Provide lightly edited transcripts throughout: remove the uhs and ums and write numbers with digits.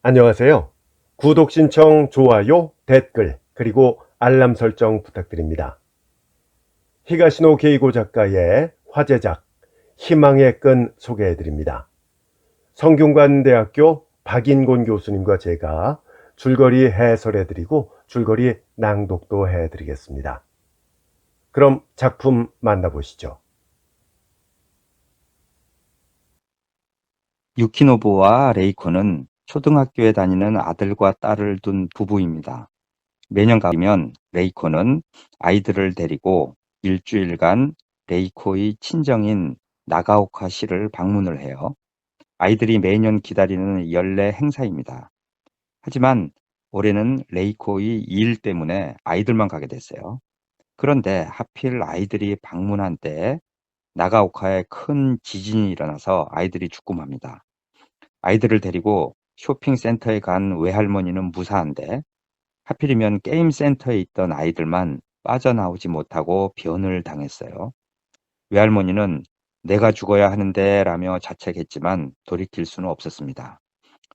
안녕하세요. 구독 신청, 좋아요, 댓글, 그리고 알람 설정 부탁드립니다. 히가시노 게이고 작가의 화제작 희망의 끈 소개해드립니다. 성균관대학교 박인곤 교수님과 제가 줄거리 해설해드리고 줄거리 낭독도 해드리겠습니다. 그럼 작품 만나보시죠. 유키노부와 레이코는 초등학교에 다니는 아들과 딸을 둔 부부입니다. 매년 가면 레이코는 아이들을 데리고 일주일간 레이코의 친정인 나가오카 시를 방문을 해요. 아이들이 매년 기다리는 연례 행사입니다. 하지만 올해는 레이코의 일 때문에 아이들만 가게 됐어요. 그런데 하필 아이들이 방문한 때에 나가오카에 큰 지진이 일어나서 아이들이 죽고 맙니다. 아이들을 데리고 쇼핑센터에 간 외할머니는 무사한데 하필이면 게임센터에 있던 아이들만 빠져나오지 못하고 변을 당했어요. 외할머니는 내가 죽어야 하는데 라며 자책했지만 돌이킬 수는 없었습니다.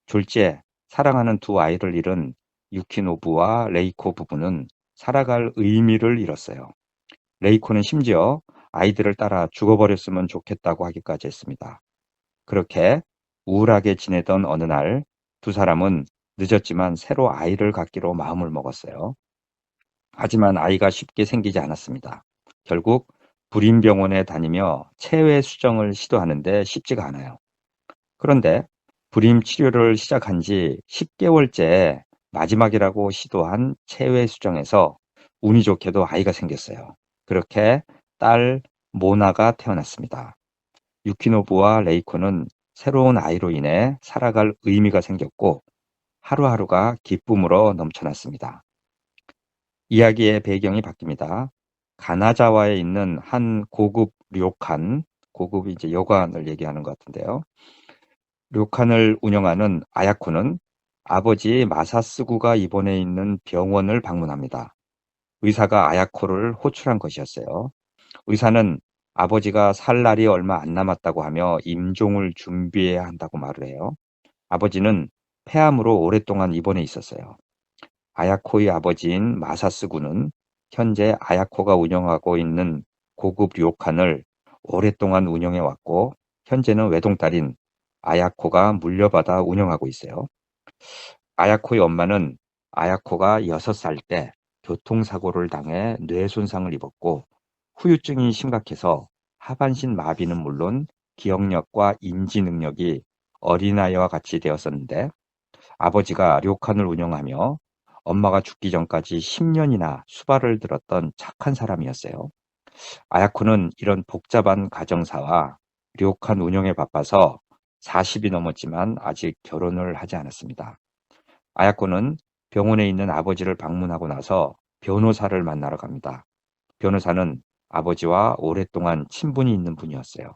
졸지에 사랑하는 두 아이를 잃은 유키노부와 레이코 부부는 살아갈 의미를 잃었어요. 레이코는 심지어 아이들을 따라 죽어버렸으면 좋겠다고 하기까지 했습니다. 그렇게 우울하게 지내던 어느 날 두 사람은 늦었지만 새로 아이를 갖기로 마음을 먹었어요. 하지만 아이가 쉽게 생기지 않았습니다. 결국 불임병원에 다니며 체외 수정을 시도하는데 쉽지가 않아요. 그런데 불임 치료를 시작한 지 10개월째 마지막이라고 시도한 체외 수정에서 운이 좋게도 아이가 생겼어요. 그렇게 딸 모나가 태어났습니다. 유키노부와 레이코는 새로운 아이로 인해 살아갈 의미가 생겼고 하루하루가 기쁨으로 넘쳐났습니다. 이야기의 배경이 바뀝니다. 가나자와에 있는 한 고급 료칸, 고급이 이제 여관을 얘기하는 것 같은데요. 료칸을 운영하는 아야코는 아버지 마사스구가 입원해 있는 병원을 방문합니다. 의사가 아야코를 호출한 것이었어요. 의사는 아버지가 살 날이 얼마 안 남았다고 하며 임종을 준비해야 한다고 말을 해요. 아버지는 폐암으로 오랫동안 입원해 있었어요. 아야코의 아버지인 마사스구는 현재 아야코가 운영하고 있는 고급 료칸을 오랫동안 운영해 왔고 현재는 외동딸인 아야코가 물려받아 운영하고 있어요. 아야코의 엄마는 아야코가 6살 때 교통사고를 당해 뇌 손상을 입었고 후유증이 심각해서 하반신 마비는 물론 기억력과 인지 능력이 어린아이와 같이 되었었는데 아버지가 료칸을 운영하며 엄마가 죽기 전까지 10년이나 수발을 들었던 착한 사람이었어요. 아야코는 이런 복잡한 가정사와 료칸 운영에 바빠서 40이 넘었지만 아직 결혼을 하지 않았습니다. 아야코는 병원에 있는 아버지를 방문하고 나서 변호사를 만나러 갑니다. 변호사는 아버지와 오랫동안 친분이 있는 분이었어요.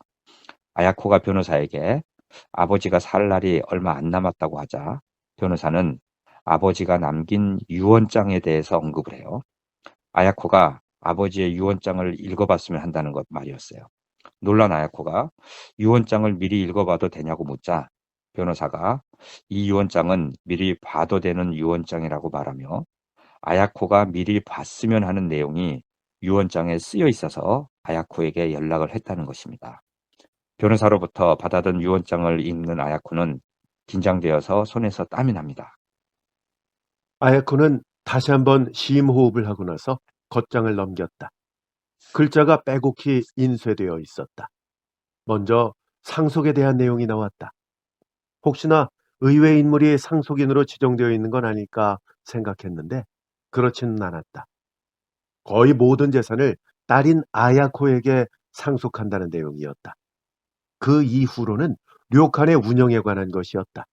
아야코가 변호사에게 아버지가 살 날이 얼마 안 남았다고 하자 변호사는 아버지가 남긴 유언장에 대해서 언급을 해요. 아야코가 아버지의 유언장을 읽어봤으면 한다는 것 말이었어요. 놀란 아야코가 유언장을 미리 읽어봐도 되냐고 묻자 변호사가 이 유언장은 미리 봐도 되는 유언장이라고 말하며 아야코가 미리 봤으면 하는 내용이 유언장에 쓰여 있어서 아야코에게 연락을 했다는 것입니다. 변호사로부터 받아든 유언장을 읽는 아야코는 긴장되어서 손에서 땀이 납니다. 아야코는 다시 한번 심호흡을 하고 나서 겉장을 넘겼다. 글자가 빼곡히 인쇄되어 있었다. 먼저 상속에 대한 내용이 나왔다. 혹시나 의외 인물이 상속인으로 지정되어 있는 건 아닐까 생각했는데 그렇지는 않았다. 거의 모든 재산을 딸인 아야코에게 상속한다는 내용이었다. 그 이후로는 료칸의 운영에 관한 것이었다.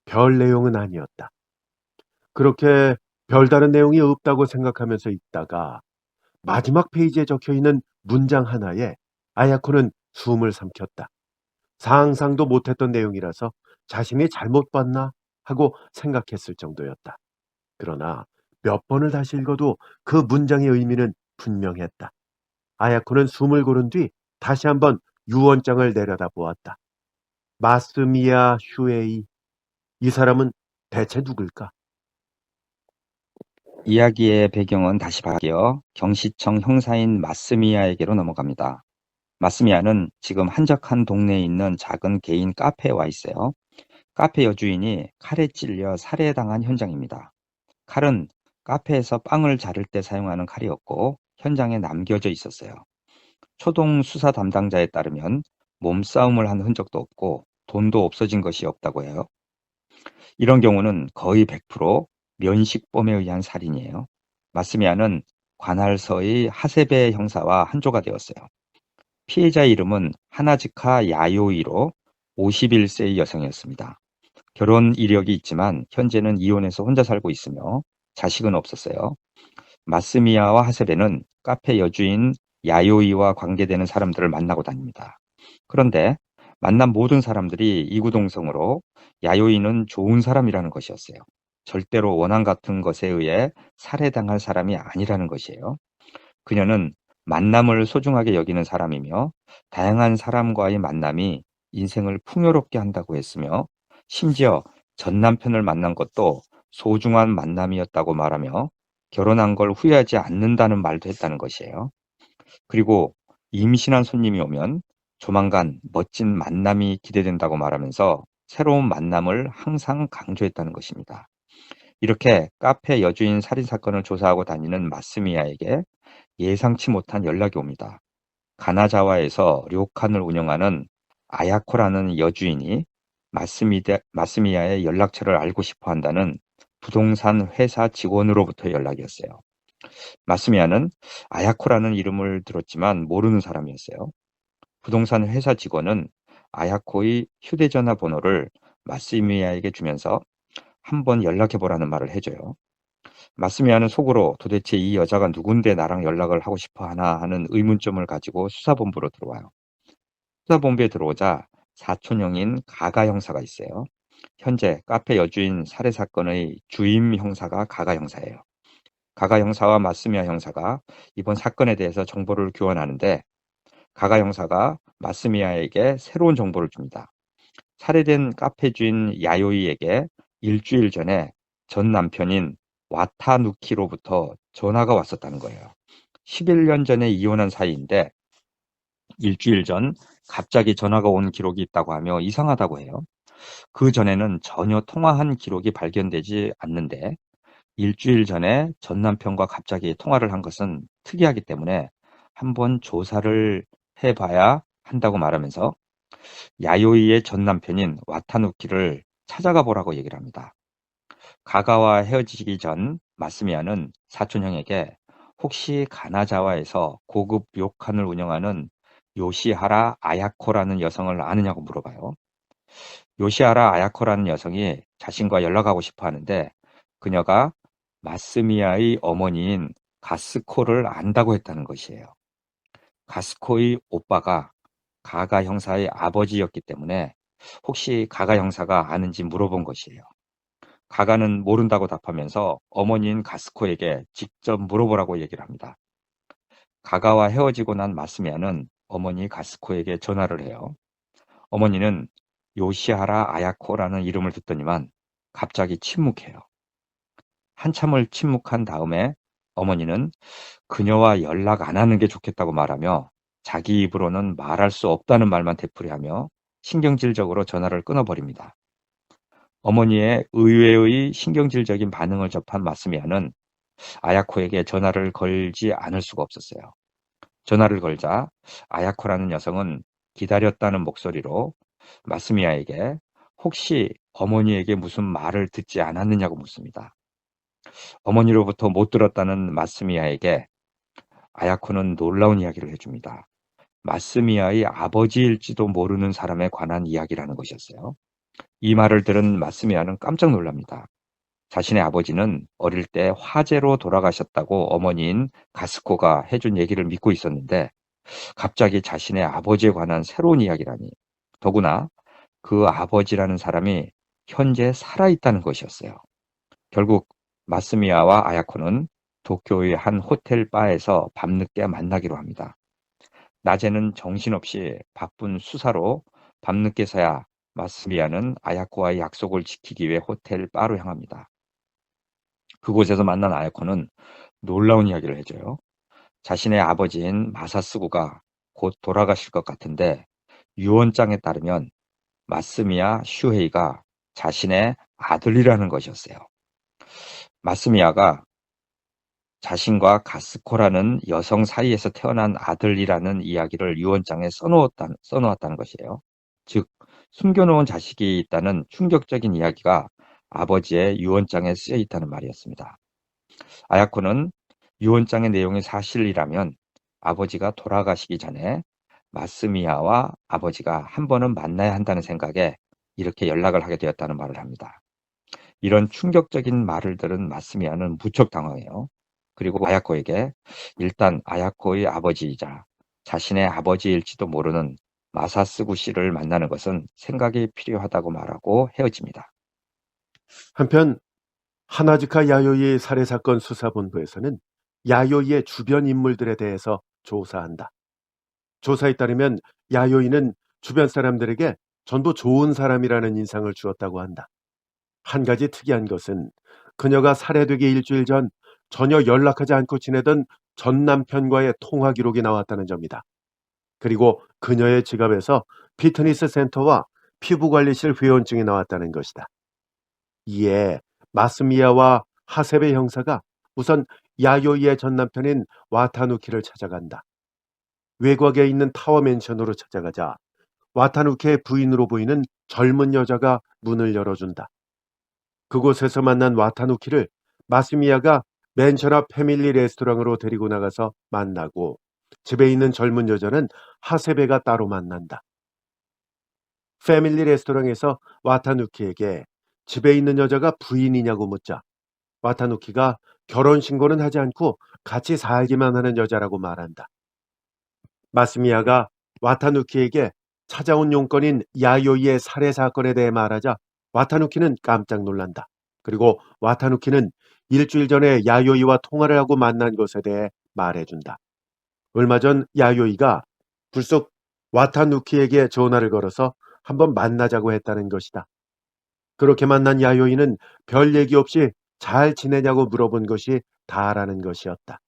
별 내용은 아니었다. 그렇게 별다른 내용이 없다고 생각하면서 있다가 마지막 페이지에 적혀 있는 문장 하나에 아야코는 숨을 삼켰다. 상상도 못했던 내용이라서 자신이 잘못 봤나 하고 생각했을 정도였다. 그러나 몇 번을 다시 읽어도 그 문장의 의미는 분명했다. 아야코는 숨을 고른 뒤 다시 한번 유언장을 내려다보았다. 마스미야 슈에이. 이 사람은 대체 누굴까? 이야기의 배경은 다시 바뀌어 경시청 형사인 마스미야에게로 넘어갑니다. 마스미야는 지금 한적한 동네에 있는 작은 개인 카페에 와 있어요. 카페 여주인이 칼에 찔려 살해당한 현장입니다. 칼은 카페에서 빵을 자를 때 사용하는 칼이었고 현장에 남겨져 있었어요. 초동 수사 담당자에 따르면 몸싸움을 한 흔적도 없고 돈도 없어진 것이 없다고 해요. 이런 경우는 거의 100% 면식범에 의한 살인이에요. 마스미야는 관할서의 하세베 형사와 한조가 되었어요. 피해자의 이름은 하나즈카 야요이로 51세의 여성이었습니다. 결혼 이력이 있지만 현재는 이혼해서 혼자 살고 있으며 자식은 없었어요. 마스미야와 하세베는 카페 여주인 야요이와 관계되는 사람들을 만나고 다닙니다. 그런데 만난 모든 사람들이 이구동성으로 야요이는 좋은 사람이라는 것이었어요. 절대로 원한 같은 것에 의해 살해당할 사람이 아니라는 것이에요. 그녀는 만남을 소중하게 여기는 사람이며 다양한 사람과의 만남이 인생을 풍요롭게 한다고 했으며 심지어 전 남편을 만난 것도 소중한 만남이었다고 말하며 결혼한 걸 후회하지 않는다는 말도 했다는 것이에요. 그리고 임신한 손님이 오면 조만간 멋진 만남이 기대된다고 말하면서 새로운 만남을 항상 강조했다는 것입니다. 이렇게 카페 여주인 살인 사건을 조사하고 다니는 마스미야에게 예상치 못한 연락이 옵니다. 가나자와에서 료칸을 운영하는 아야코라는 여주인이 마스미야의 연락처를 알고 싶어 한다는 부동산 회사 직원으로부터 연락이었어요. 마스미야는 아야코라는 이름을 들었지만 모르는 사람이었어요. 부동산 회사 직원은 아야코의 휴대전화 번호를 마스미야에게 주면서 한번 연락해보라는 말을 해줘요. 마스미야는 속으로 도대체 이 여자가 누군데 나랑 연락을 하고 싶어 하나 하는 의문점을 가지고 수사본부로 들어와요. 수사본부에 들어오자 사촌형인 가가 형사가 있어요. 현재 카페 여주인 살해 사건의 주임 형사가 가가 형사예요. 가가 형사와 마스미야 형사가 이번 사건에 대해서 정보를 교환하는데 가가 형사가 마스미야에게 새로운 정보를 줍니다. 살해된 카페 주인 야요이에게 일주일 전에 전 남편인 와타누키로부터 전화가 왔었다는 거예요. 11년 전에 이혼한 사이인데 일주일 전 갑자기 전화가 온 기록이 있다고 하며 이상하다고 해요. 그 전에는 전혀 통화한 기록이 발견되지 않는데 일주일 전에 전 남편과 갑자기 통화를 한 것은 특이하기 때문에 한번 조사를 해봐야 한다고 말하면서 야요이의 전 남편인 와타누키를 찾아가 보라고 얘기를 합니다. 가가와 헤어지기 전 마스미야는 사촌형에게 혹시 가나자와에서 고급 료칸을 운영하는 요시하라 아야코라는 여성을 아느냐고 물어봐요. 요시하라 아야코라는 여성이 자신과 연락하고 싶어 하는데 그녀가 마스미야의 어머니인 가스코를 안다고 했다는 것이에요. 가스코의 오빠가 가가 형사의 아버지였기 때문에 혹시 가가 형사가 아는지 물어본 것이에요. 가가는 모른다고 답하면서 어머니인 가스코에게 직접 물어보라고 얘기를 합니다. 가가와 헤어지고 난 마스미야는 어머니 가스코에게 전화를 해요. 어머니는 요시하라 아야코라는 이름을 듣더니만 갑자기 침묵해요. 한참을 침묵한 다음에 어머니는 그녀와 연락 안 하는 게 좋겠다고 말하며 자기 입으로는 말할 수 없다는 말만 되풀이하며 신경질적으로 전화를 끊어버립니다. 어머니의 의외의 신경질적인 반응을 접한 마스미야는 아야코에게 전화를 걸지 않을 수가 없었어요. 전화를 걸자 아야코라는 여성은 기다렸다는 목소리로 마스미야에게 혹시 어머니에게 무슨 말을 듣지 않았느냐고 묻습니다. 어머니로부터 못 들었다는 마스미야에게 아야코는 놀라운 이야기를 해줍니다. 마스미야의 아버지일지도 모르는 사람에 관한 이야기라는 것이었어요. 이 말을 들은 마스미야는 깜짝 놀랍니다. 자신의 아버지는 어릴 때 화재로 돌아가셨다고 어머니인 가스코가 해준 얘기를 믿고 있었는데 갑자기 자신의 아버지에 관한 새로운 이야기라니. 더구나 그 아버지라는 사람이 현재 살아있다는 것이었어요. 결국 마스미야와 아야코는 도쿄의 한 호텔 바에서 밤늦게 만나기로 합니다. 낮에는 정신없이 바쁜 수사로 밤늦게서야 마스미야는 아야코와의 약속을 지키기 위해 호텔 바로 향합니다. 그곳에서 만난 아야코는 놀라운 이야기를 해줘요. 자신의 아버지인 마사스구가 곧 돌아가실 것 같은데 유언장에 따르면 마스미야 슈헤이가 자신의 아들이라는 것이었어요. 마스미야가 자신과 가스코라는 여성 사이에서 태어난 아들이라는 이야기를 유언장에 써놓았다는 것이에요. 즉, 숨겨놓은 자식이 있다는 충격적인 이야기가 아버지의 유언장에 쓰여 있다는 말이었습니다. 아야코는 유언장의 내용이 사실이라면 아버지가 돌아가시기 전에 마스미야와 아버지가 한 번은 만나야 한다는 생각에 이렇게 연락을 하게 되었다는 말을 합니다. 이런 충격적인 말을 들은 마스미야는 무척 당황해요. 그리고 아야코에게 일단 아야코의 아버지이자 자신의 아버지일지도 모르는 마사스구 씨를 만나는 것은 생각이 필요하다고 말하고 헤어집니다. 한편 하나즈카 야요이 살해사건 수사본부에서는 야요이의 주변 인물들에 대해서 조사한다. 조사에 따르면 야요이는 주변 사람들에게 전부 좋은 사람이라는 인상을 주었다고 한다. 한 가지 특이한 것은 그녀가 살해되기 일주일 전 전혀 연락하지 않고 지내던 전 남편과의 통화 기록이 나왔다는 점이다. 그리고 그녀의 지갑에서 피트니스 센터와 피부관리실 회원증이 나왔다는 것이다. 이에 마스미야와 하세베 형사가 우선 야요이의 전 남편인 와타누키를 찾아간다. 외곽에 있는 타워 맨션으로 찾아가자 와타누키의 부인으로 보이는 젊은 여자가 문을 열어준다. 그곳에서 만난 와타누키를 마스미야가 맨션 앞 패밀리 레스토랑으로 데리고 나가서 만나고 집에 있는 젊은 여자는 하세베가 따로 만난다. 패밀리 레스토랑에서 와타누키에게 집에 있는 여자가 부인이냐고 묻자 와타누키가 결혼신고는 하지 않고 같이 살기만 하는 여자라고 말한다. 마스미야가 와타누키에게 찾아온 용건인 야요이의 살해 사건에 대해 말하자 와타누키는 깜짝 놀란다. 그리고 와타누키는 일주일 전에 야요이와 통화를 하고 만난 것에 대해 말해준다. 얼마 전 야요이가 불쑥 와타누키에게 전화를 걸어서 한번 만나자고 했다는 것이다. 그렇게 만난 야요이는 별 얘기 없이 잘 지내냐고 물어본 것이 다라는 것이었다.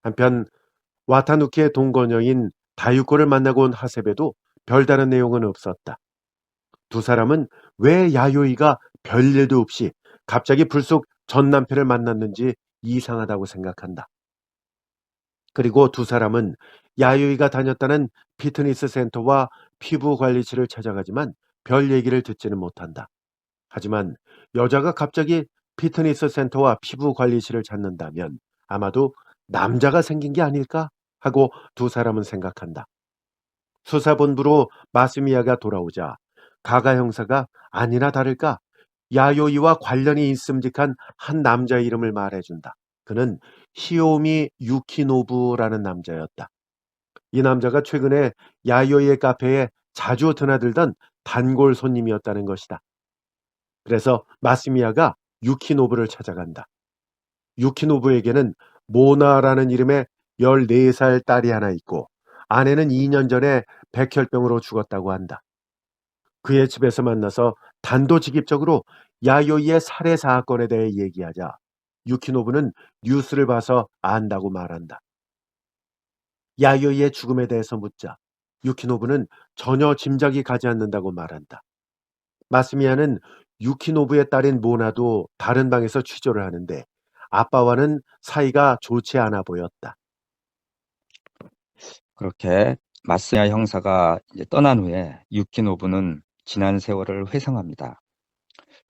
한편 와타누키의 동거녀인 다유코를 만나고 온 하세베도 별다른 내용은 없었다. 두 사람은 왜 야요이가 별일도 없이 갑자기 불쑥 전 남편을 만났는지 이상하다고 생각한다. 그리고 두 사람은 야요이가 다녔다는 피트니스 센터와 피부 관리실을 찾아가지만 별 얘기를 듣지는 못한다. 하지만 여자가 갑자기 피트니스 센터와 피부 관리실을 찾는다면 아마도 남자가 생긴 게 아닐까 하고 두 사람은 생각한다. 수사본부로 마스미야가 돌아오자 가가 형사가 아니나 다를까 야요이와 관련이 있음직한 한 남자의 이름을 말해준다. 그는 시오미 유키노부라는 남자였다. 이 남자가 최근에 야요이의 카페에 자주 드나들던 단골 손님이었다는 것이다. 그래서 마스미야가 유키노부를 찾아간다. 유키노부에게는 모나라는 이름의 14살 딸이 하나 있고 아내는 2년 전에 백혈병으로 죽었다고 한다. 그의 집에서 만나서 단도직입적으로 야요이의 살해 사건에 대해 얘기하자 유키노부는 뉴스를 봐서 안다고 말한다. 야요이의 죽음에 대해서 묻자 유키노부는 전혀 짐작이 가지 않는다고 말한다. 마스미야는 유키노부의 딸인 모나도 다른 방에서 취조를 하는데 아빠와는 사이가 좋지 않아 보였다. 그렇게 마스미야 형사가 이제 떠난 후에 유키노부는 지난 세월을 회상합니다.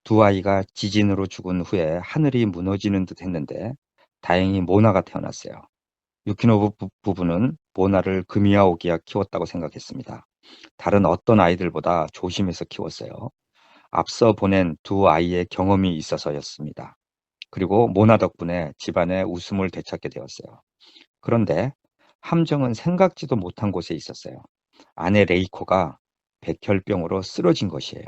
두 아이가 지진으로 죽은 후에 하늘이 무너지는 듯 했는데 다행히 모나가 태어났어요. 유키노부 부부는 모나를 금이야 오기야 키웠다고 생각했습니다. 다른 어떤 아이들보다 조심해서 키웠어요. 앞서 보낸 두 아이의 경험이 있어서였습니다. 그리고 모나 덕분에 집안의 웃음을 되찾게 되었어요. 그런데 함정은 생각지도 못한 곳에 있었어요. 아내 레이코가 백혈병으로 쓰러진 것이에요.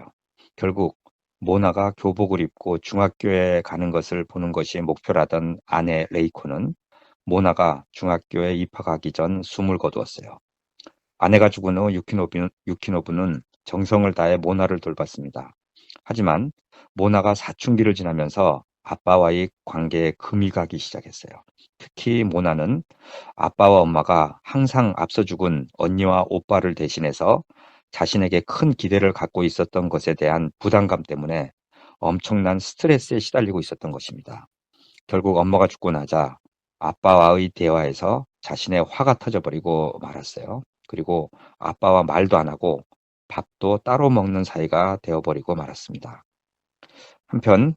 결국 모나가 교복을 입고 중학교에 가는 것을 보는 것이 목표라던 아내 레이코는 모나가 중학교에 입학하기 전 숨을 거두었어요. 아내가 죽은 후 유키노부는 정성을 다해 모나를 돌봤습니다. 하지만 모나가 사춘기를 지나면서 아빠와의 관계에 금이 가기 시작했어요. 특히 모나는 아빠와 엄마가 항상 앞서 죽은 언니와 오빠를 대신해서 자신에게 큰 기대를 갖고 있었던 것에 대한 부담감 때문에 엄청난 스트레스에 시달리고 있었던 것입니다. 결국 엄마가 죽고 나자 아빠와의 대화에서 자신의 화가 터져버리고 말았어요. 그리고 아빠와 말도 안 하고 밥도 따로 먹는 사이가 되어버리고 말았습니다. 한편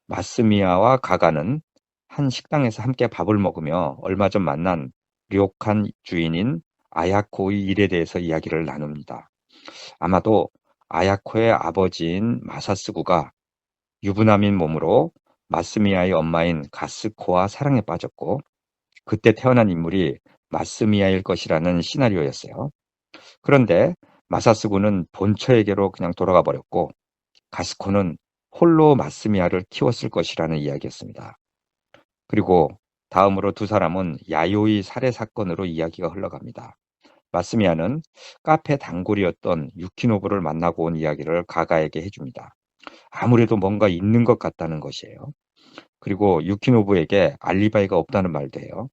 마스미야와 가가는 한 식당에서 함께 밥을 먹으며 얼마 전 만난 료칸 주인인 아야코의 일에 대해서 이야기를 나눕니다. 아마도 아야코의 아버지인 마사스구가 유부남인 몸으로 마스미야의 엄마인 가스코와 사랑에 빠졌고 그때 태어난 인물이 마스미야일 것이라는 시나리오였어요. 그런데 마사스구는 본처에게로 그냥 돌아가 버렸고 가스코는 홀로 마스미야를 키웠을 것이라는 이야기였습니다. 그리고 다음으로 두 사람은 야요이 살해 사건으로 이야기가 흘러갑니다. 마스미야는 카페 단골이었던 유키노부를 만나고 온 이야기를 가가에게 해줍니다. 아무래도 뭔가 있는 것 같다는 것이에요. 그리고 유키노부에게 알리바이가 없다는 말도 해요.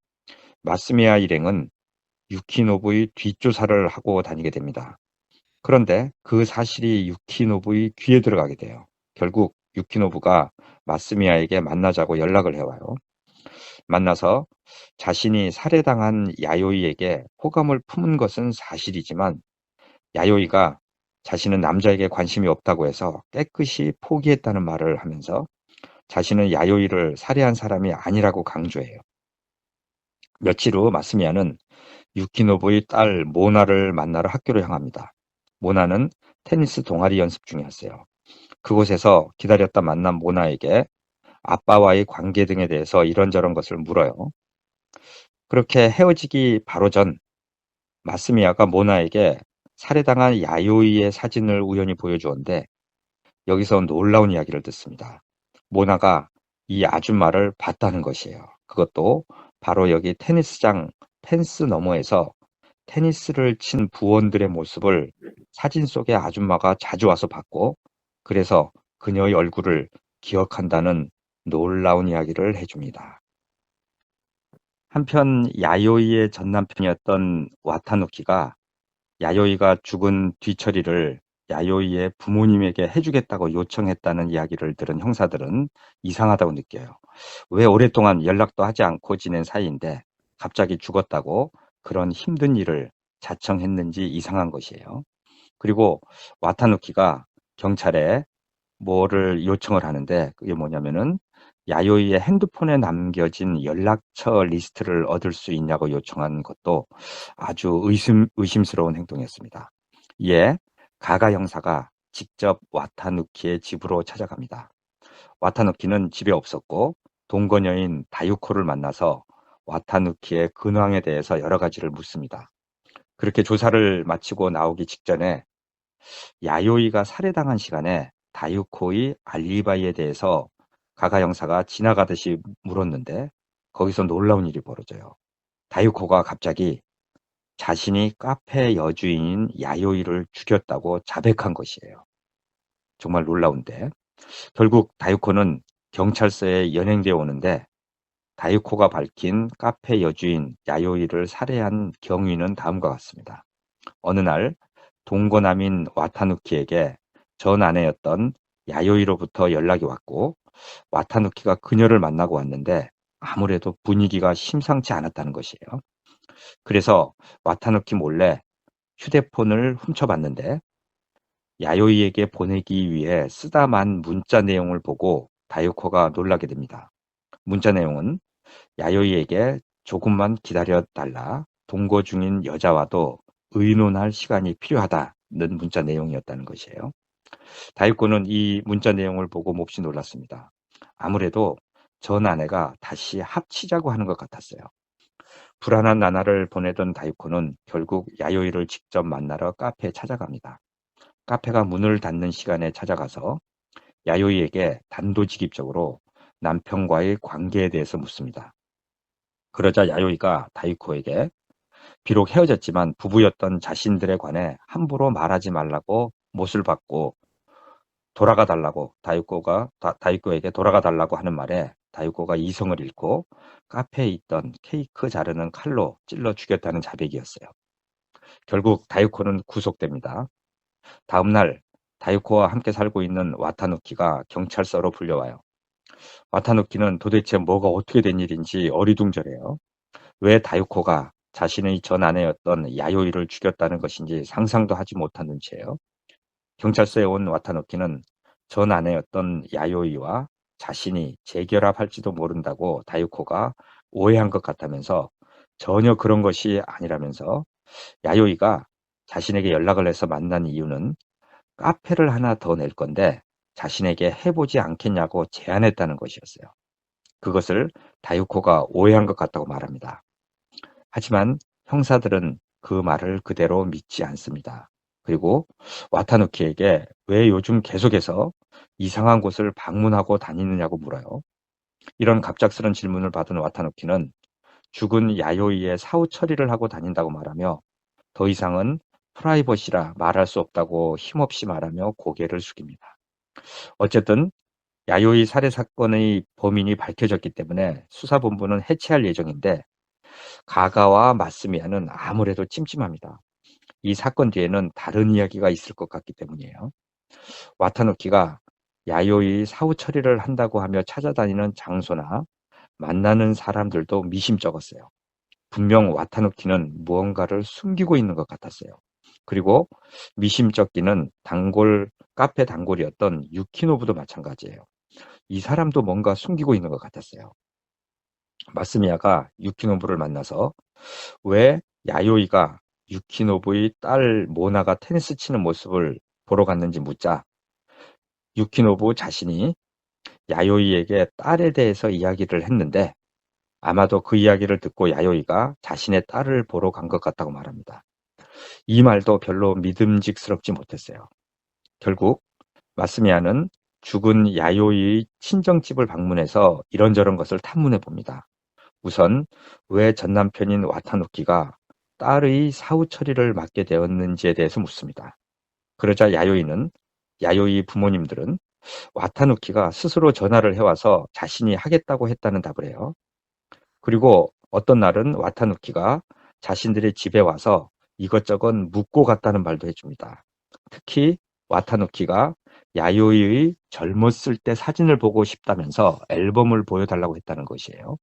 마스미야 일행은 유키노부의 뒷조사를 하고 다니게 됩니다. 그런데 그 사실이 유키노부의 귀에 들어가게 돼요. 결국 유키노부가 마스미야에게 만나자고 연락을 해와요. 만나서 자신이 살해당한 야요이에게 호감을 품은 것은 사실이지만 야요이가 자신은 남자에게 관심이 없다고 해서 깨끗이 포기했다는 말을 하면서 자신은 야요이를 살해한 사람이 아니라고 강조해요. 며칠 후 마스미야는 유키노부의 딸 모나를 만나러 학교로 향합니다. 모나는 테니스 동아리 연습 중이었어요. 그곳에서 기다렸다 만난 모나에게 아빠와의 관계 등에 대해서 이런저런 것을 물어요. 그렇게 헤어지기 바로 전 마스미야가 모나에게 살해당한 야요이의 사진을 우연히 보여주었는데 여기서 놀라운 이야기를 듣습니다. 모나가 이 아줌마를 봤다는 것이에요. 그것도 바로 여기 테니스장 펜스 너머에서 테니스를 친 부원들의 모습을 사진 속의 아줌마가 자주 와서 봤고 그래서 그녀의 얼굴을 기억한다는 놀라운 이야기를 해줍니다. 한편 야요이의 전남편이었던 와타누키가 야요이가 죽은 뒤처리를 야요이의 부모님에게 해주겠다고 요청했다는 이야기를 들은 형사들은 이상하다고 느껴요. 왜 오랫동안 연락도 하지 않고 지낸 사이인데 갑자기 죽었다고 그런 힘든 일을 자청했는지 이상한 것이에요. 그리고 와타누키가 경찰에 뭐를 요청을 하는데 그게 뭐냐면은 야요이의 핸드폰에 남겨진 연락처 리스트를 얻을 수 있냐고 요청한 것도 아주 의심스러운 행동이었습니다. 이에 가가 형사가 직접 와타누키의 집으로 찾아갑니다. 와타누키는 집에 없었고 동거녀인 다유코를 만나서 와타누키의 근황에 대해서 여러 가지를 묻습니다. 그렇게 조사를 마치고 나오기 직전에 야요이가 살해당한 시간에 다유코의 알리바이에 대해서 가가 형사가 지나가듯이 물었는데 거기서 놀라운 일이 벌어져요. 다유코가 갑자기 자신이 카페 여주인인 야요이를 죽였다고 자백한 것이에요. 정말 놀라운데 결국 다유코는 경찰서에 연행되어 오는데 다유코가 밝힌 카페 여주인 야요이를 살해한 경위는 다음과 같습니다. 어느 날 동거남인 와타누키에게 전 아내였던 야요이로부터 연락이 왔고 와타누키가 그녀를 만나고 왔는데 아무래도 분위기가 심상치 않았다는 것이에요. 그래서 와타누키 몰래 휴대폰을 훔쳐봤는데 야요이에게 보내기 위해 쓰다만 문자 내용을 보고 다유코가 놀라게 됩니다. 문자 내용은 야요이에게 조금만 기다려달라 동거 중인 여자와도 의논할 시간이 필요하다는 문자 내용이었다는 것이에요. 다유코는 이 문자 내용을 보고 몹시 놀랐습니다. 아무래도 전 아내가 다시 합치자고 하는 것 같았어요. 불안한 나날을 보내던 다유코는 결국 야요이를 직접 만나러 카페에 찾아갑니다. 카페가 문을 닫는 시간에 찾아가서 야요이에게 단도직입적으로 남편과의 관계에 대해서 묻습니다. 그러자 야요이가 다유코에게 비록 헤어졌지만 부부였던 자신들에 관해 함부로 말하지 말라고 못을 받고 돌아가 달라고 다이코에게 돌아가 달라고 하는 말에 다이코가 이성을 잃고 카페에 있던 케이크 자르는 칼로 찔러 죽였다는 자백이었어요. 결국 다이코는 구속됩니다. 다음 날 다이코와 함께 살고 있는 와타누키가 경찰서로 불려와요. 와타누키는 도대체 뭐가 어떻게 된 일인지 어리둥절해요. 왜 다이코가 자신의 전 아내였던 야요이를 죽였다는 것인지 상상도 하지 못한 눈치예요. 경찰서에 온 와타누키는 전 아내였던 야요이와 자신이 재결합할지도 모른다고 다이코가 오해한 것 같다면서 전혀 그런 것이 아니라면서 야요이가 자신에게 연락을 해서 만난 이유는 카페를 하나 더 낼 건데 자신에게 해보지 않겠냐고 제안했다는 것이었어요. 그것을 다이코가 오해한 것 같다고 말합니다. 하지만 형사들은 그 말을 그대로 믿지 않습니다. 그리고 와타누키에게 왜 요즘 계속해서 이상한 곳을 방문하고 다니느냐고 물어요. 이런 갑작스런 질문을 받은 와타누키는 죽은 야요이의 사후 처리를 하고 다닌다고 말하며 더 이상은 프라이버시라 말할 수 없다고 힘없이 말하며 고개를 숙입니다. 어쨌든 야요이 살해 사건의 범인이 밝혀졌기 때문에 수사본부는 해체할 예정인데 가가와 마스미야는 아무래도 찜찜합니다. 이 사건 뒤에는 다른 이야기가 있을 것 같기 때문이에요. 와타누키가 야요이 사후 처리를 한다고 하며 찾아다니는 장소나 만나는 사람들도 미심쩍었어요. 분명 와타누키는 무언가를 숨기고 있는 것 같았어요. 그리고 미심쩍기는 카페 단골이었던 유키노부도 마찬가지예요. 이 사람도 뭔가 숨기고 있는 것 같았어요. 마스미야가 유키노부를 만나서 왜 야요이가 유키노부의 딸 모나가 테니스 치는 모습을 보러 갔는지 묻자 유키노부 자신이 야요이에게 딸에 대해서 이야기를 했는데 아마도 그 이야기를 듣고 야요이가 자신의 딸을 보러 간 것 같다고 말합니다. 이 말도 별로 믿음직스럽지 못했어요. 결국 마스미야는 죽은 야요이의 친정집을 방문해서 이런저런 것을 탐문해 봅니다. 우선 왜 전남편인 와타누키가 딸의 사후 처리를 맡게 되었는지에 대해서 묻습니다. 그러자 야요이 부모님들은 와타누키가 스스로 전화를 해와서 자신이 하겠다고 했다는 답을 해요. 그리고 어떤 날은 와타누키가 자신들의 집에 와서 이것저것 묻고 갔다는 말도 해줍니다. 특히 와타누키가 야요이의 젊었을 때 사진을 보고 싶다면서 앨범을 보여달라고 했다는 것이에요.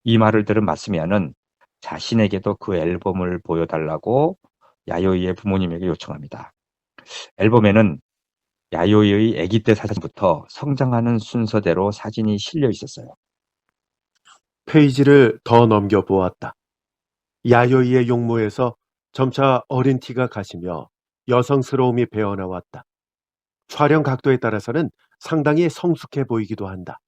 이 말을 들은 마스미야는 자신에게도 그 앨범을 보여달라고 야요이의 부모님에게 요청합니다. 앨범에는 야요이의 아기 때 사진부터 성장하는 순서대로 사진이 실려 있었어요. 페이지를 더 넘겨보았다. 야요이의 용모에서 점차 어린 티가 가시며 여성스러움이 배어나왔다. 촬영 각도에 따라서는 상당히 성숙해 보이기도 한다.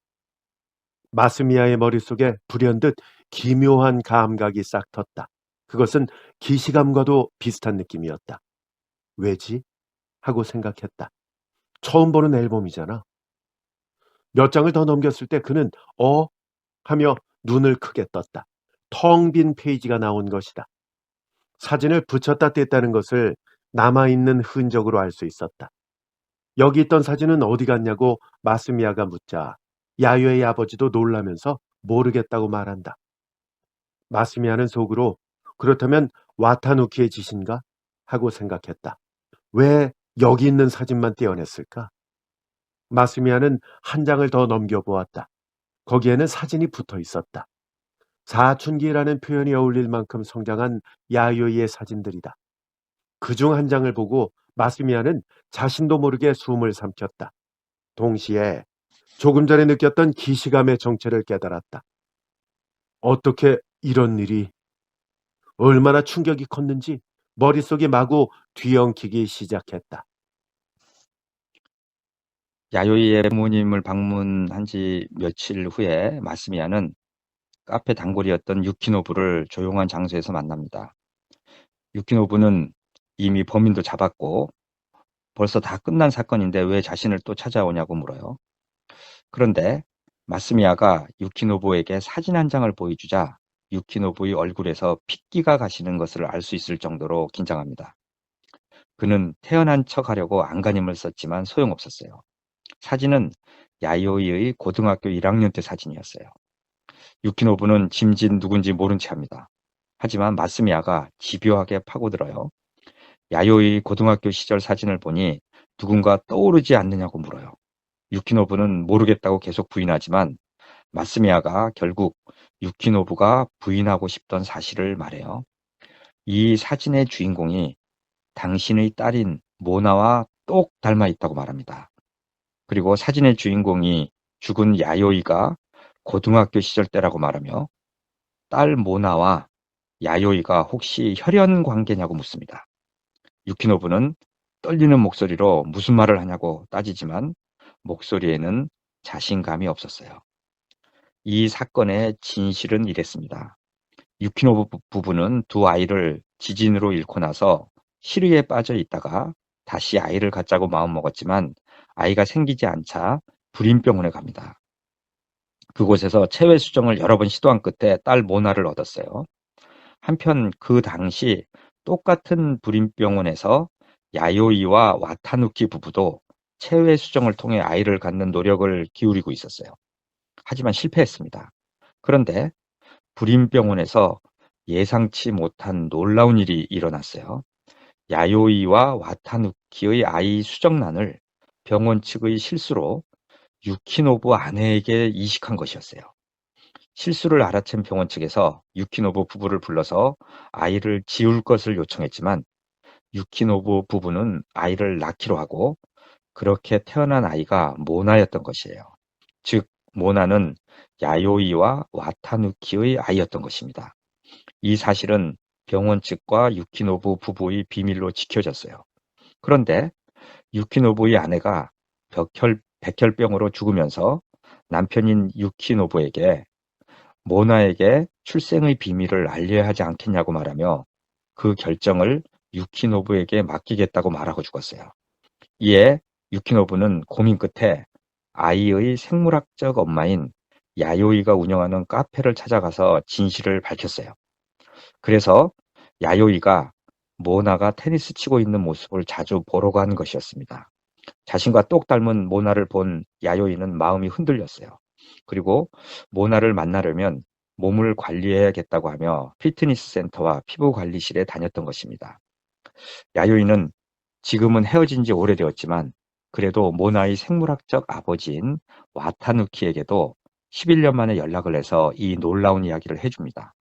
마스미야의 머릿속에 불현듯 기묘한 감각이 싹 텄다. 그것은 기시감과도 비슷한 느낌이었다. 왜지? 하고 생각했다. 처음 보는 앨범이잖아. 몇 장을 더 넘겼을 때 그는 하며 눈을 크게 떴다. 텅 빈 페이지가 나온 것이다. 사진을 붙였다 뗐다는 것을 남아있는 흔적으로 알 수 있었다. 여기 있던 사진은 어디 갔냐고 마스미야가 묻자 야요의 아버지도 놀라면서 모르겠다고 말한다. 마스미야는 속으로 그렇다면 와타누키의 짓인가? 하고 생각했다. 왜 여기 있는 사진만 떼어냈을까? 마스미야는 한 장을 더 넘겨보았다. 거기에는 사진이 붙어 있었다. 사춘기라는 표현이 어울릴 만큼 성장한 야요이의 사진들이다. 그중 한 장을 보고 마스미야는 자신도 모르게 숨을 삼켰다. 동시에 조금 전에 느꼈던 기시감의 정체를 깨달았다. 어떻게 이런 일이, 얼마나 충격이 컸는지 머릿속이 마구 뒤엉키기 시작했다. 야요이의 부모님을 방문한 지 며칠 후에 마스미야는 카페 단골이었던 유키노부를 조용한 장소에서 만납니다. 유키노부는 이미 범인도 잡았고 벌써 다 끝난 사건인데 왜 자신을 또 찾아오냐고 물어요. 그런데 마스미야가 유키노부에게 사진 한 장을 보여주자 유키노부의 얼굴에서 핏기가 가시는 것을 알 수 있을 정도로 긴장합니다. 그는 태어난 척하려고 안간힘을 썼지만 소용없었어요. 사진은 야요이의 고등학교 1학년 때 사진이었어요. 유키노부는 짐진 누군지 모른 채 합니다. 하지만 마스미야가 집요하게 파고들어요. 야요이 고등학교 시절 사진을 보니 누군가 떠오르지 않느냐고 물어요. 유키노부는 모르겠다고 계속 부인하지만 마스미야가 결국 유키노부가 부인하고 싶던 사실을 말해요. 이 사진의 주인공이 당신의 딸인 모나와 똑 닮아 있다고 말합니다. 그리고 사진의 주인공이 죽은 야요이가 고등학교 시절 때라고 말하며 딸 모나와 야요이가 혹시 혈연 관계냐고 묻습니다. 유키노부는 떨리는 목소리로 무슨 말을 하냐고 따지지만 목소리에는 자신감이 없었어요. 이 사건의 진실은 이랬습니다. 유키노부 부부는 두 아이를 지진으로 잃고 나서 시리에 빠져 있다가 다시 아이를 갖자고 마음먹었지만 아이가 생기지 않자 불임병원에 갑니다. 그곳에서 체외 수정을 여러 번 시도한 끝에 딸 모나를 얻었어요. 한편 그 당시 똑같은 불임병원에서 야요이와 와타누키 부부도 체외 수정을 통해 아이를 갖는 노력을 기울이고 있었어요. 하지만 실패했습니다. 그런데 불임병원에서 예상치 못한 놀라운 일이 일어났어요. 야요이와 와타누키의 아이 수정란을 병원 측의 실수로 유키노부 아내에게 이식한 것이었어요. 실수를 알아챈 병원 측에서 유키노부 부부를 불러서 아이를 지울 것을 요청했지만 유키노부 부부는 아이를 낳기로 하고 그렇게 태어난 아이가 모나였던 것이에요. 즉 모나는 야요이와 와타누키의 아이였던 것입니다. 이 사실은 병원 측과 유키노부 부부의 비밀로 지켜졌어요. 그런데 유키노부의 아내가 백혈병으로 죽으면서 남편인 유키노부에게 모나에게 출생의 비밀을 알려야 하지 않겠냐고 말하며 그 결정을 유키노부에게 맡기겠다고 말하고 죽었어요. 이에 유키노부는 고민 끝에 아이의 생물학적 엄마인 야요이가 운영하는 카페를 찾아가서 진실을 밝혔어요. 그래서 야요이가 모나가 테니스 치고 있는 모습을 자주 보러 간 것이었습니다. 자신과 똑 닮은 모나를 본 야요이는 마음이 흔들렸어요. 그리고 모나를 만나려면 몸을 관리해야겠다고 하며 피트니스 센터와 피부 관리실에 다녔던 것입니다. 야요이는 지금은 헤어진 지 오래되었지만 그래도 모나의 생물학적 아버지인 와타누키에게도 11년 만에 연락을 해서 이 놀라운 이야기를 해줍니다.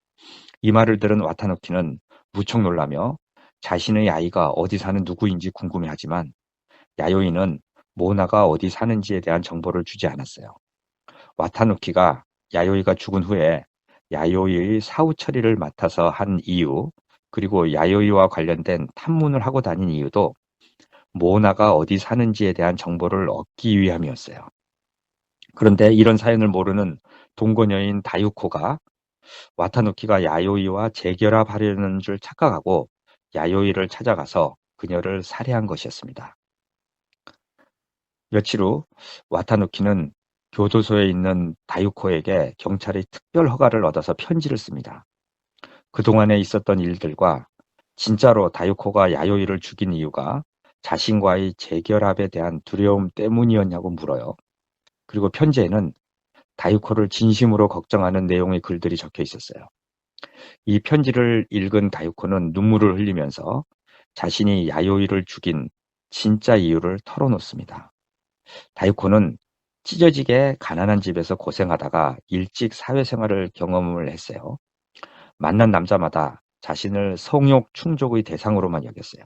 이 말을 들은 와타누키는 무척 놀라며 자신의 아이가 어디 사는 누구인지 궁금해하지만 야요이는 모나가 어디 사는지에 대한 정보를 주지 않았어요. 와타누키가 야요이가 죽은 후에 야요이의 사후 처리를 맡아서 한 이유, 그리고 야요이와 관련된 탐문을 하고 다닌 이유도 모나가 어디 사는지에 대한 정보를 얻기 위함이었어요. 그런데 이런 사연을 모르는 동거녀인 다유코가 와타누키가 야요이와 재결합하려는 줄 착각하고 야요이를 찾아가서 그녀를 살해한 것이었습니다. 며칠 후 와타누키는 교도소에 있는 다유코에게 경찰의 특별 허가를 얻어서 편지를 씁니다. 그동안에 있었던 일들과 진짜로 다유코가 야요이를 죽인 이유가 자신과의 재결합에 대한 두려움 때문이었냐고 물어요. 그리고 편지에는 다유코를 진심으로 걱정하는 내용의 글들이 적혀 있었어요. 이 편지를 읽은 다유코는 눈물을 흘리면서 자신이 야요이를 죽인 진짜 이유를 털어놓습니다. 다유코는 찢어지게 가난한 집에서 고생하다가 일찍 사회생활을 경험을 했어요. 만난 남자마다 자신을 성욕 충족의 대상으로만 여겼어요.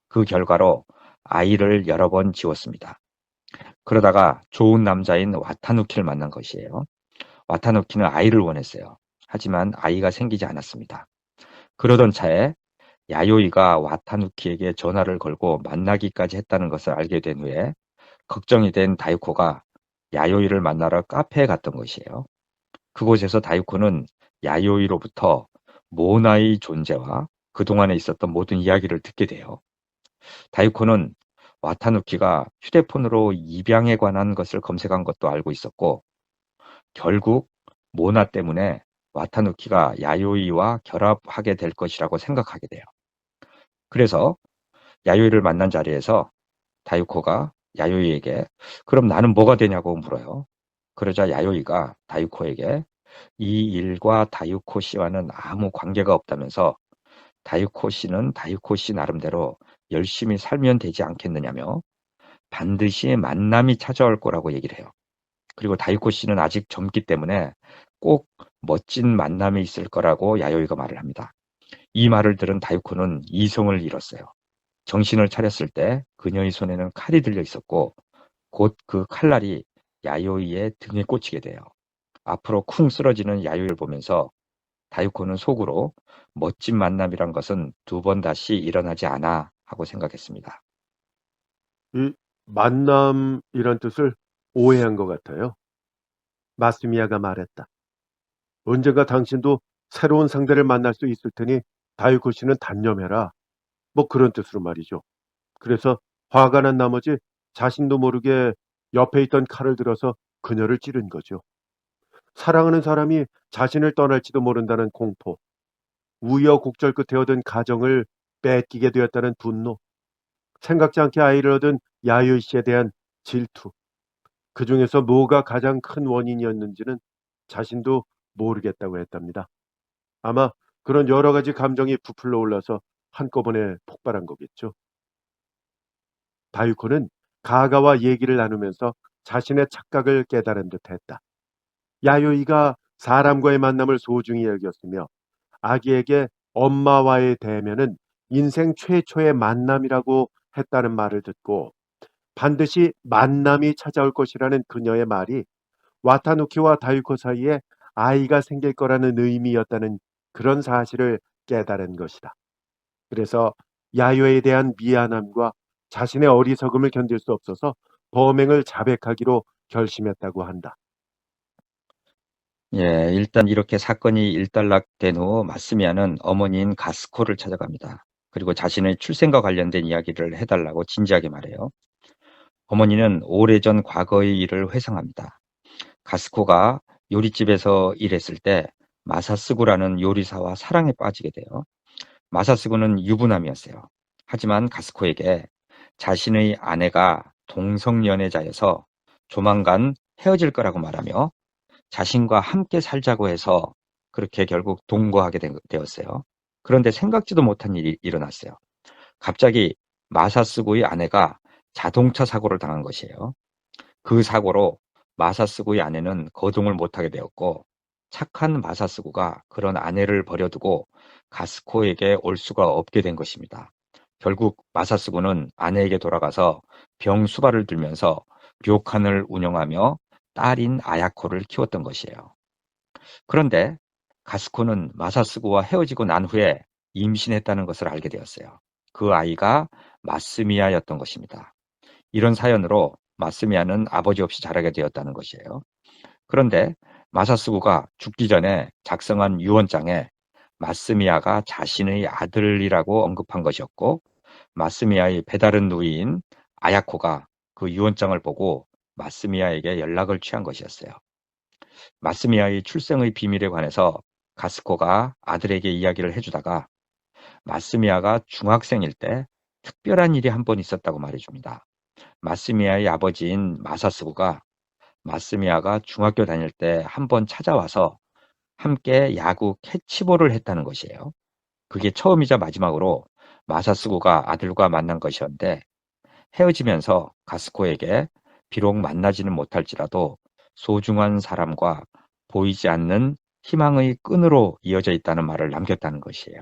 그 결과로 아이를 여러 번 지웠습니다. 그러다가 좋은 남자인 와타누키를 만난 것이에요. 와타누키는 아이를 원했어요. 하지만 아이가 생기지 않았습니다. 그러던 차에 야요이가 와타누키에게 전화를 걸고 만나기까지 했다는 것을 알게 된 후에 걱정이 된 다유코가 야요이를 만나러 카페에 갔던 것이에요. 그곳에서 다유코는 야요이로부터 모나의 존재와 그동안에 있었던 모든 이야기를 듣게 돼요. 다유코는 와타누키가 휴대폰으로 입양에 관한 것을 검색한 것도 알고 있었고 결국 모나 때문에 와타누키가 야요이와 결합하게 될 것이라고 생각하게 돼요. 그래서 야요이를 만난 자리에서 다유코가 야요이에게 그럼 나는 뭐가 되냐고 물어요. 그러자 야요이가 다유코에게 이 일과 다유코 씨와는 아무 관계가 없다면서 다유코 씨는 다유코 씨 나름대로 열심히 살면 되지 않겠느냐며 반드시 만남이 찾아올 거라고 얘기를 해요. 그리고 다유코 씨는 아직 젊기 때문에 꼭 멋진 만남이 있을 거라고 야요이가 말을 합니다. 이 말을 들은 다유코는 이성을 잃었어요. 정신을 차렸을 때 그녀의 손에는 칼이 들려 있었고 곧 그 칼날이 야요이의 등에 꽂히게 돼요. 앞으로 쿵 쓰러지는 야요이를 보면서 다유코는 속으로 멋진 만남이란 것은 두 번 다시 일어나지 않아 하고 생각했습니다. 이 만남이란 뜻을 오해한 것 같아요. 마스미야가 말했다. 언젠가 당신도 새로운 상대를 만날 수 있을 테니 다이코 씨는 단념해라. 뭐 그런 뜻으로 말이죠. 그래서 화가 난 나머지 자신도 모르게 옆에 있던 칼을 들어서 그녀를 찌른 거죠. 사랑하는 사람이 자신을 떠날지도 모른다는 공포, 우여곡절 끝에 얻은 가정을 뺏기게 되었다는 분노, 생각지 않게 아이를 얻은 야유이 씨에 대한 질투, 그 중에서 뭐가 가장 큰 원인이었는지는 자신도 모르겠다고 했답니다. 아마 그런 여러 가지 감정이 부풀러 올라서 한꺼번에 폭발한 거겠죠. 다유코는 가가와 얘기를 나누면서 자신의 착각을 깨달은 듯 했다. 야요이가 사람과의 만남을 소중히 여겼으며 아기에게 엄마와의 대면은 인생 최초의 만남이라고 했다는 말을 듣고 반드시 만남이 찾아올 것이라는 그녀의 말이 와타누키와 다유코 사이에 아이가 생길 거라는 의미였다는 그런 사실을 깨달은 것이다. 그래서 야요에 대한 미안함과 자신의 어리석음을 견딜 수 없어서 범행을 자백하기로 결심했다고 한다. 예, 일단 이렇게 사건이 일단락된 후 마스미야는 어머니인 가스코를 찾아갑니다. 그리고 자신의 출생과 관련된 이야기를 해달라고 진지하게 말해요. 어머니는 오래전 과거의 일을 회상합니다. 가스코가 요리집에서 일했을 때 마사스구라는 요리사와 사랑에 빠지게 돼요. 마사스구는 유부남이었어요. 하지만 가스코에게 자신의 아내가 동성연애자여서 조만간 헤어질 거라고 말하며 자신과 함께 살자고 해서 그렇게 결국 동거하게 되었어요. 그런데 생각지도 못한 일이 일어났어요. 갑자기 마사스구의 아내가 자동차 사고를 당한 것이에요. 그 사고로 마사스구의 아내는 거동을 못하게 되었고 착한 마사스구가 그런 아내를 버려두고 가스코에게 올 수가 없게 된 것입니다. 결국 마사스구는 아내에게 돌아가서 병수발을 들면서 료칸을 운영하며 딸인 아야코를 키웠던 것이에요. 그런데 가스코는 마사스구와 헤어지고 난 후에 임신했다는 것을 알게 되었어요. 그 아이가 마스미야였던 것입니다. 이런 사연으로 마스미야는 아버지 없이 자라게 되었다는 것이에요. 그런데 마사스구가 죽기 전에 작성한 유언장에 마스미야가 자신의 아들이라고 언급한 것이었고 마스미야의 배다른 누이인 아야코가 그 유언장을 보고 마스미야에게 연락을 취한 것이었어요. 마스미야의 출생의 비밀에 관해서 가스코가 아들에게 이야기를 해주다가 마스미야가 중학생일 때 특별한 일이 한 번 있었다고 말해줍니다. 마스미야의 아버지인 마사스구가 마스미야가 중학교 다닐 때 한 번 찾아와서 함께 야구 캐치볼을 했다는 것이에요. 그게 처음이자 마지막으로 마사스구가 아들과 만난 것이었는데 헤어지면서 가스코에게 비록 만나지는 못할지라도 소중한 사람과 보이지 않는 희망의 끈으로 이어져 있다는 말을 남겼다는 것이에요.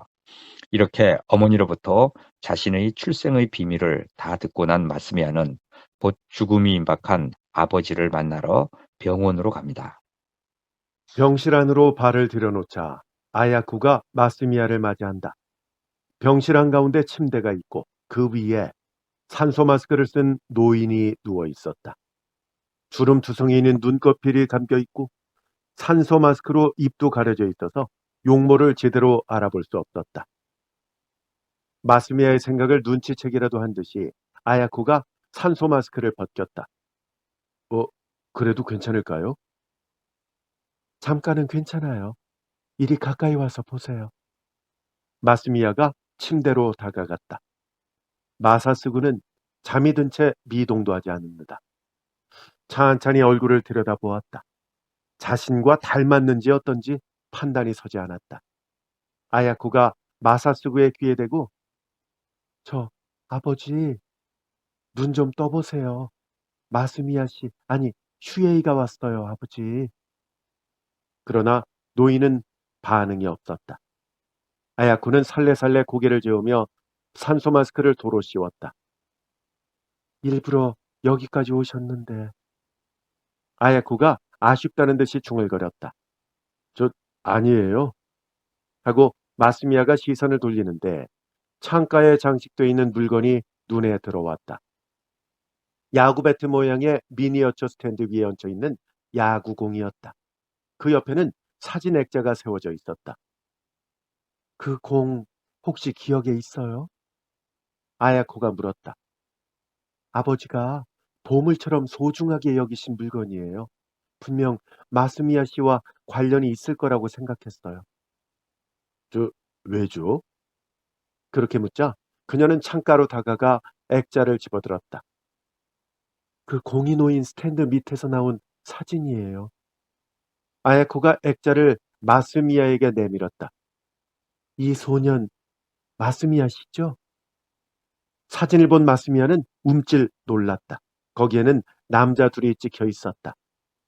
이렇게 어머니로부터 자신의 출생의 비밀을 다 듣고 난 마스미야는 곧 죽음이 임박한 아버지를 만나러 병원으로 갑니다. 병실 안으로 발을 들여놓자 아야쿠가 마스미야를 맞이한다. 병실 한가운데 침대가 있고 그 위에 산소 마스크를 쓴 노인이 누워 있었다. 주름 투성이 있는 눈꺼풀이 감겨 있고 산소 마스크로 입도 가려져 있어서 용모를 제대로 알아볼 수 없었다. 마스미야의 생각을 눈치채기라도 한 듯이 아야쿠가 산소 마스크를 벗겼다. 어, 그래도 괜찮을까요? 잠깐은 괜찮아요. 이리 가까이 와서 보세요. 마스미야가 침대로 다가갔다. 마사스구는 잠이 든 채 미동도 하지 않는다. 찬찬히 얼굴을 들여다보았다. 자신과 닮았는지 어떤지 판단이 서지 않았다. 아야코가 마사스구의 귀에 대고 저 아버지 눈 좀 떠보세요. 마스미야 씨, 아니 슈에이가 왔어요, 아버지. 그러나 노인은 반응이 없었다. 아야코는 살래살래 고개를 저으며 산소 마스크를 도로 씌웠다. 일부러 여기까지 오셨는데. 아야코가 아쉽다는 듯이 중얼거렸다. 저 아니에요. 하고 마스미야가 시선을 돌리는데 창가에 장식되어 있는 물건이 눈에 들어왔다. 야구 배트 모양의 미니어처 스탠드 위에 얹혀 있는 야구공이었다. 그 옆에는 사진 액자가 세워져 있었다. 그 공 혹시 기억에 있어요? 아야코가 물었다. 아버지가 보물처럼 소중하게 여기신 물건이에요. 분명 마스미야 씨와 관련이 있을 거라고 생각했어요. 저 왜죠? 그렇게 묻자 그녀는 창가로 다가가 액자를 집어들었다. 그 공이 놓인 스탠드 밑에서 나온 사진이에요. 아야코가 액자를 마스미야에게 내밀었다. 이 소년 마스미야 씨죠? 사진을 본 마스미야는 움찔 놀랐다. 거기에는 남자 둘이 찍혀 있었다.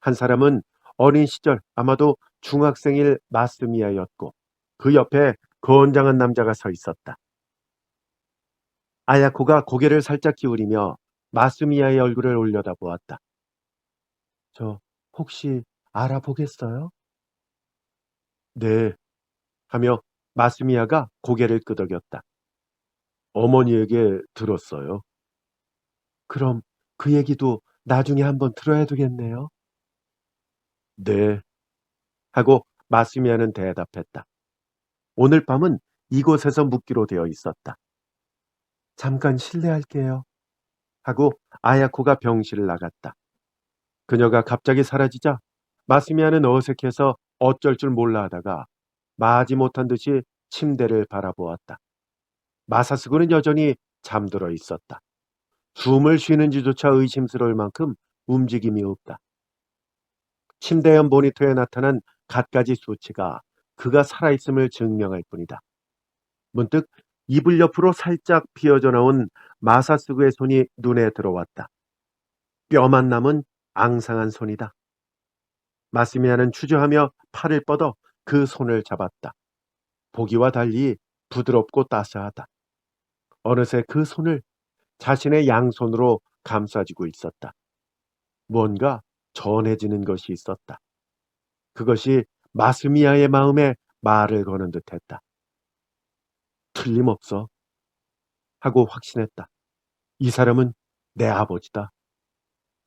한 사람은 어린 시절 아마도 중학생일 마스미야였고 그 옆에 건장한 남자가 서 있었다. 아야코가 고개를 살짝 기울이며 마스미야의 얼굴을 올려다보았다. 저 혹시 알아보겠어요? 네, 하며 마스미야가 고개를 끄덕였다. 어머니에게 들었어요. 그럼 그 얘기도 나중에 한번 들어야 되겠네요. 네, 하고 마스미야는 대답했다. 오늘 밤은 이곳에서 묵기로 되어 있었다. 잠깐 실례할게요. 하고 아야코가 병실을 나갔다. 그녀가 갑자기 사라지자 마스미야는 어색해서 어쩔 줄 몰라 하다가 마지못한 듯이 침대를 바라보았다. 마사스구는 여전히 잠들어 있었다. 숨을 쉬는지조차 의심스러울 만큼 움직임이 없다. 침대 옆 모니터에 나타난 갖가지 수치가 그가 살아있음을 증명할 뿐이다. 문득 이불 옆으로 살짝 비어져 나온 마사스구의 손이 눈에 들어왔다. 뼈만 남은 앙상한 손이다. 마스미야는 추저하며 팔을 뻗어 그 손을 잡았다. 보기와 달리 부드럽고 따스하다. 어느새 그 손을 자신의 양손으로 감싸지고 있었다. 뭔가 전해지는 것이 있었다. 그것이 마스미야의 마음에 말을 거는 듯했다. 틀림없어 하고 확신했다. 이 사람은 내 아버지다.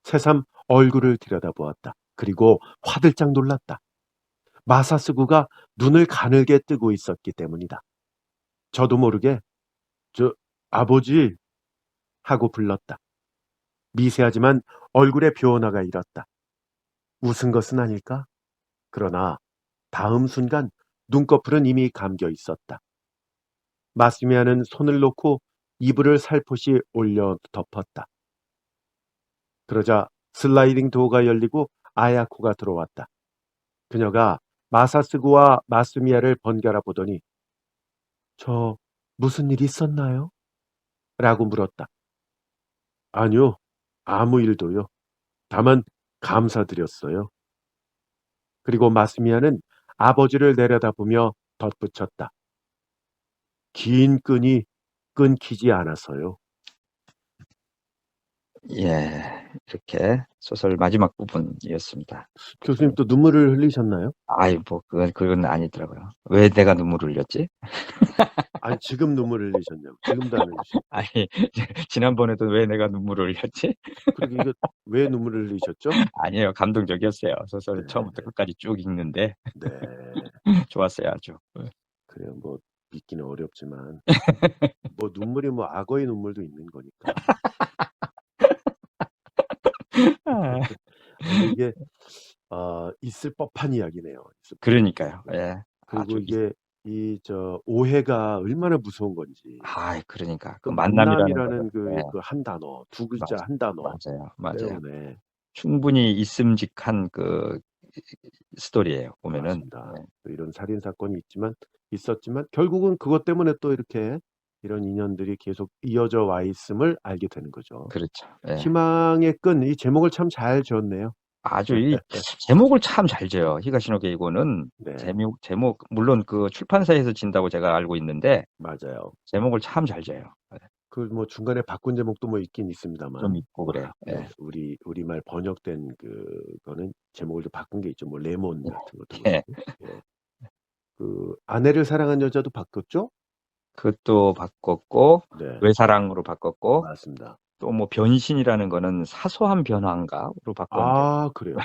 새삼 얼굴을 들여다보았다. 그리고 화들짝 놀랐다. 마사스구가 눈을 가늘게 뜨고 있었기 때문이다. 저도 모르게 저 아버지 하고 불렀다. 미세하지만 얼굴에 변화가 일었다. 웃은 것은 아닐까? 그러나 다음 순간 눈꺼풀은 이미 감겨 있었다. 마스미야는 손을 놓고 이불을 살포시 올려 덮었다. 그러자 슬라이딩 도어가 열리고 아야코가 들어왔다. 그녀가 마사스구와 마스미야를 번갈아 보더니 저 무슨 일 있었나요? 라고 물었다. 아니요, 아무 일도요. 다만 감사드렸어요. 그리고 마스미야는 아버지를 내려다보며 덧붙였다. 긴 끈이 끊기지 않아서요. 예, 이렇게 소설 마지막 부분이었습니다. 교수님 또 눈물을 흘리셨나요? 아이, 뭐, 그건 아니더라고요. 왜 내가 눈물을 흘렸지? 아니, 지금 눈물을 흘리셨냐고. 지금도 안 흘리셨죠. 아니, 지난번에도 왜 내가 눈물을 흘렸지? 그리고 이거 왜 눈물을 흘리셨죠? 아니에요. 감동적이었어요. 소설을 네, 처음부터 끝까지 쭉 읽는데 네. 좋았어요, 아주. 그래요. 뭐 믿기는 어렵지만 뭐 눈물이 뭐 악어의 눈물도 있는 거니까. 아, 근데 이게 있을 법한 이야기네요. 있을 법한 그러니까요. 이야기. 예, 그리고 아주 이게 오해가 얼마나 무서운 건지. 그러니까 그 그 만남이라는 거는 만남이라는 네. 그 한 단어, 두 맞아. 글자 한 단어 맞아요. 때문에. 충분히 있음직한 그 스토리예요, 보면은. 맞습니다. 네. 이런 살인 사건이 있었지만 결국은 그것 때문에 또 이렇게 이런 인연들이 계속 이어져 와 있음을 알게 되는 거죠. 그렇죠. 예. 희망의 끈, 이 제목을 참 잘 지었네요. 아주 이 제목을 참 잘 지어요. 히가시노 게이고는 네, 제목 물론 그 출판사에서 진다고 제가 알고 있는데 맞아요. 제목을 참 잘 지어요. 예. 그 뭐 중간에 바꾼 제목도 뭐 있긴 좀 있습니다만, 있고 그래요. 예. 네, 우리말 번역된 그거는 제목을 좀 바꾼 게 있죠. 뭐 레몬 같은 것도 예. 그렇고. 예. 그 아내를 사랑한 여자도 바꿨죠? 그것도 바꿨고 네, 외사랑으로 바꿨고 맞습니다. 또 뭐 변신이라는 거는 사소한 변화인가로 바꿨는데 그래요.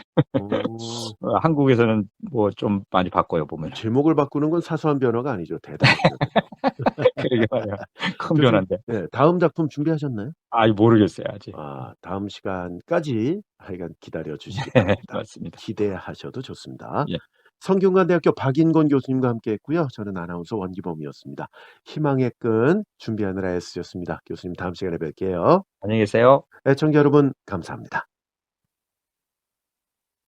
어, 한국에서는 뭐 좀 많이 바꿔요, 보면은. 제목을 바꾸는 건 사소한 변화가 아니죠. 대단하죠, 대단. 그러게 말이야. 큰 교수님, 변화인데. 네, 다음 작품 준비하셨나요? 모르겠어요, 아직. 다음 시간까지 하여간 기다려 주시기 네, 바랍니다. 맞습니다. 기대하셔도 좋습니다. 예. 성균관대학교 박인권 교수님과 함께했고요. 저는 아나운서 원기범이었습니다. 희망의 끈 준비하느라 애쓰셨습니다. 교수님 다음 시간에 뵐게요. 안녕히 계세요. 애청자 여러분 감사합니다.